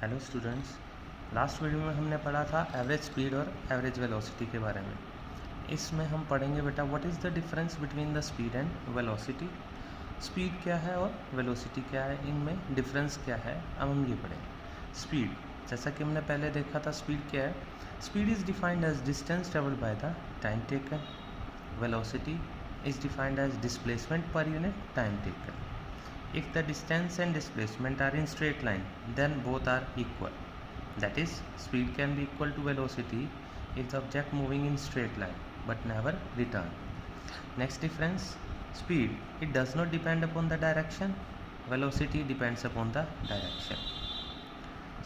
Hello students, last video में हमने पढ़ा था एवरेज स्पीड और एवरेज वेलोसिटी के बारे में। इसमें हम पढ़ेंगे बेटा what is the difference between the speed and velocity. Speed क्या है और वेलोसिटी क्या है, इनमें डिफरेंस क्या है, अब हम ये पढ़ेंगे। स्पीड, जैसा कि हमने पहले देखा था, स्पीड क्या है। Speed is defined as distance travelled by the time taken. Velocity is defined as displacement per unit time taken. If the distance and displacement are in straight line, then both are equal. That is, speed can be equal to velocity if the object moving in straight line but never return. Next difference, speed, it does not depend upon the direction. Velocity depends upon the direction.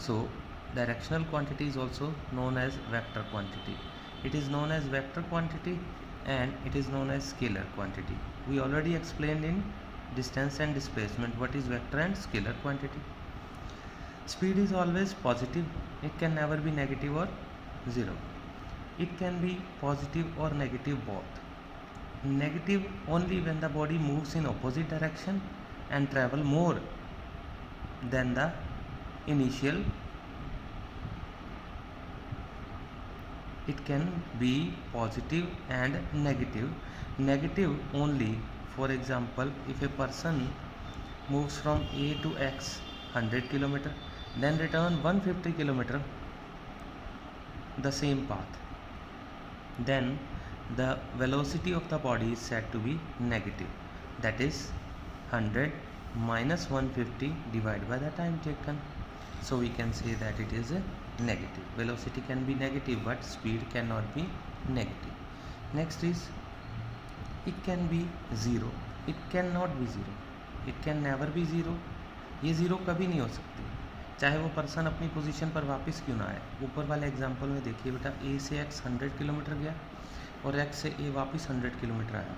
So, directional quantity is also known as vector quantity. It is known as vector quantity and it is known as scalar quantity. We already explained in distance and displacement what is vector and scalar quantity. Speed is always positive, it can never be negative or zero. It can be positive or negative both. Negative only when the body moves in opposite direction and travel more than the initial. It can be positive and negative. Negative only, for example, if a person moves from A to X 100 km, then return 150 km the same path, then the velocity of the body is said to be negative. That is 100 minus 150 divided by the time taken. So we can say that it is a negative. Velocity can be negative but speed cannot be negative. Next is, it can be zero, it cannot be zero, it can never be zero. ये zero कभी नहीं हो सकती, चाहे वो person अपनी position पर वापस क्यों ना आए। ऊपर वाले एग्जांपल में देखिए बेटा, ए से एक्स 100 किलोमीटर गया और एक्स से ए वापस 100 किलोमीटर आया।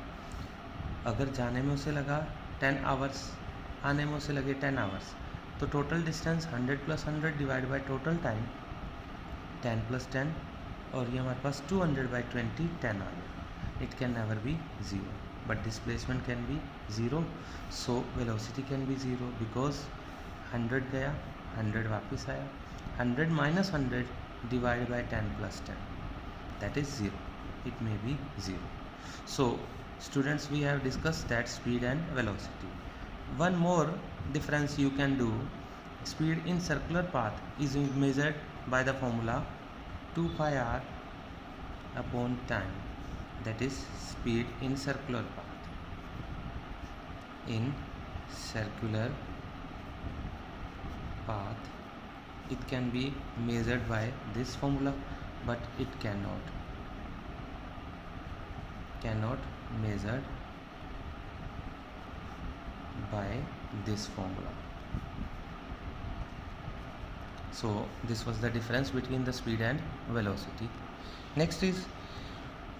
अगर जाने में उसे लगा 10 आवर्स, आने में उसे लगे 10 आवर्स, तो total distance 100 plus 100 divide by total time 10 plus 10, और ये हमारे पास 200 बाई 20 10 आ गया. It can never be 0, but displacement can be 0, so velocity can be 0 because 100 गया 100 वापस आया. 100 minus 100 divided by 10 plus 10, that is 0. It may be 0. So students, we have discussed that speed and velocity. One more difference you can do, speed in circular path is measured by the formula 2 pi r upon time. That is speed in circular path. In circular path, it can be measured by this formula, but it cannot measured by this formula. So this was the difference between the speed and velocity. Next is,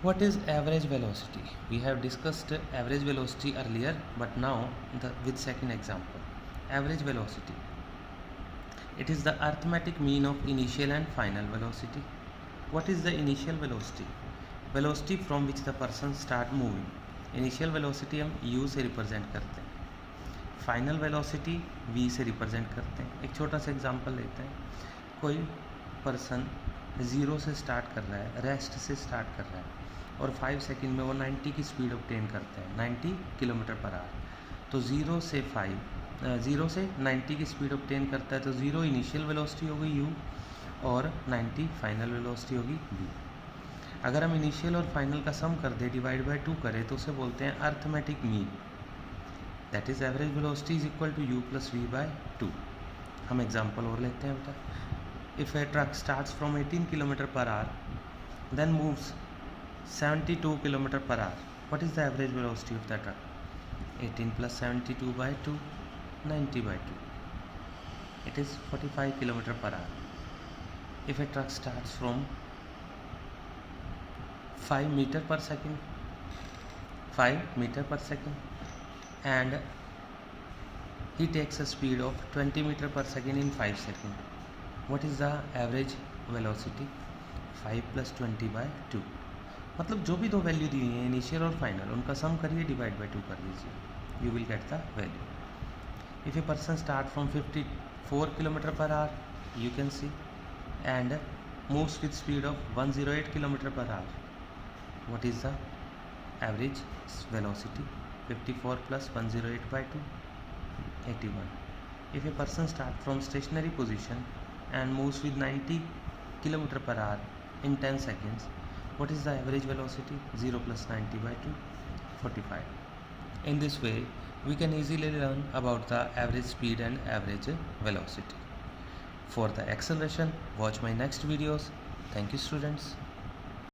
what is average velocity? We have discussed average velocity earlier, but now with second example. Average velocity, it is the arithmetic mean of initial and final velocity. What is the initial velocity? Velocity from which the person start moving. Initial velocity हम u से represent करते हैं, final velocity v से represent करते हैं. एक छोटा सा एग्जांपल लेते हैं. कोई पर्सन 0 से स्टार्ट कर रहा है, रेस्ट से स्टार्ट कर रहा है, और 5 सेकंड में वो 90 की स्पीड ऑब्टेन करते हैं, 90 किलोमीटर पर आवर. तो 0 से 90 की स्पीड ऑब्टेन करता है, तो 0 इनिशियल वेलोसिटी होगी u और 90 फाइनल वेलोसिटी होगी v. अगर हम इनिशियल और फाइनल का सम कर दें, डिवाइड बाय 2 करें, तो उसे बोलते हैं arithmetic mean. That is average velocity is equal to u plus v by 2. हम एग्जांपल और लेते हैं बेटा. If a truck starts from 18 kilometre per hour then moves 72 kilometre per hour, what is the average velocity of the truck? 18 plus 72 by 2, 90 by 2, it is 45 kilometre per hour. If a truck starts from 5 metre per second, 5 metre per second, and he takes a speed of 20 meter per second in 5 seconds. What is the average velocity? 5 plus 20 by 2. मतलब जो भी दो value दी है, initial और final, उनका सम करिए, divide by 2 कर दीजिए, you will get the value. If a person start from 54 kilometre per our you can see, and moves with speed of 108 km per hour. What is the average velocity? 54 plus 108 by 2, 81. If a person starts from stationary position and moves with 90 km per hour in 10 seconds, what is the average velocity? 0 plus 90 by 2, 45. In this way, we can easily learn about the average speed and average velocity. For the acceleration, watch my next videos. Thank you, students.